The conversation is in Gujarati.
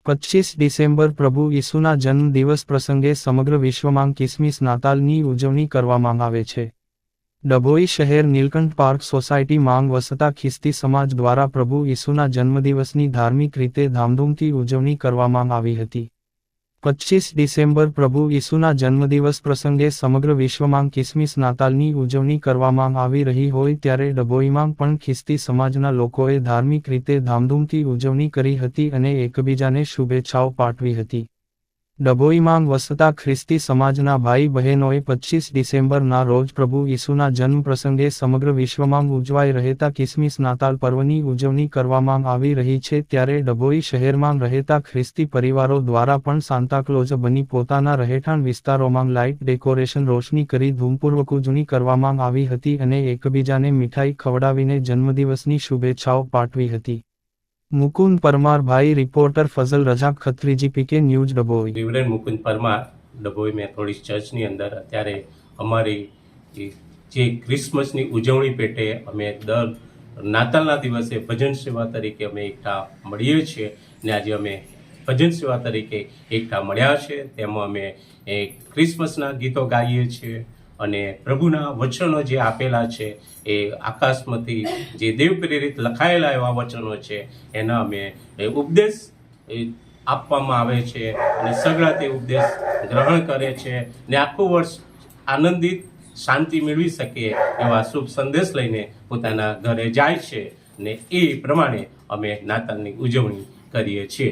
25 ડિસેમ્બર પ્રભુ ઈસુના જન્મદિવસ પ્રસંગે સમગ્ર વિશ્વમાં ક્રિસમસ નાતાલની ઉજવણી કરવામાં આવે છે. ડભોઈ શહેર નીલકંઠ પાર્ક સોસાયટી માંગ વસતા ખ્રિસ્તી સમાજ દ્વારા પ્રભુ ઈસુના જન્મદિવસની ધાર્મિક રીતે ધામધૂમથી ઉજવણી કરવામાં આવી હતી. 25 ડિસેમ્બર પ્રભુ ઈસુના જન્મદિવસ પ્રસંગે સમગ્ર વિશ્વમાં ક્રિસમસ નાતાલની ઉજવણી કરવામાં આવી રહી હોય ત્યારે ડભોઈમાં પણ ખ્રિસ્તી સમાજના લોકોએ ધાર્મિક રીતે ધામધૂમથી ઉજવણી કરી હતી અને એકબીજાને શુભેચ્છાઓ પાઠવી હતી. ડભોઈમાં વસતા ખ્રિસ્તી સમાજના ભાઈ બહેનોએ 25 ડિસેમ્બરના રોજ પ્રભુ ઈસુના જન્મ પ્રસંગે સમગ્ર વિશ્વમાં ઉજવાઈ રહેતા ક્રિસમસ નાતાલ પર્વની ઉજવણી કરવામાં આવી રહી છે ત્યારે ડભોઈ શહેરમાં રહેતા ખ્રિસ્તી પરિવારો દ્વારા પણ સાન્તાક્લોઝ બની પોતાના રહેઠાણ વિસ્તારોમાં લાઇટ ડેકોરેશન રોશની કરી ધૂમપૂર્વક ઉજવણી કરવામાં આવી હતી અને એકબીજાને મીઠાઈ ખવડાવીને જન્મદિવસની શુભેચ્છાઓ પાઠવી હતી. મુકુંદ પરમાર ભાઈ રિપોર્ટર ફઝલ રજા ખત્રીજી PK news Dabhoi. Reverend Mukund Parmar Dabhoi Methodist ચર્ચની અંદર અત્યારે અમારી જે ક્રિસમસની ઉજવણી પેટે અમે દર નાતાલના દિવસે ભજન સેવા તરીકે અમે એકઠા મળીએ છીએ ને આજે અમે ભજન સેવા તરીકે એકઠા મળ્યા છે. તેમાં અમે ક્રિસમસના ગીતો ગાઈએ છીએ અને પ્રભુના વચનો જે આપેલા છે એ આકાશમાંથી જે દેવ પ્રેરિત લખાયેલા એવા વચનો છે એના અમે ઉપદેશ આપવામાં આવે છે અને સગળા તે ઉપદેશ ગ્રહણ કરે છે ને આખું વર્ષ આનંદિત શાંતિ મેળવી શકે એવા શુભ સંદેશ લઈને પોતાના ઘરે જાય છે ને એ પ્રમાણે અમે નાતાલની ઉજવણી કરીએ છીએ.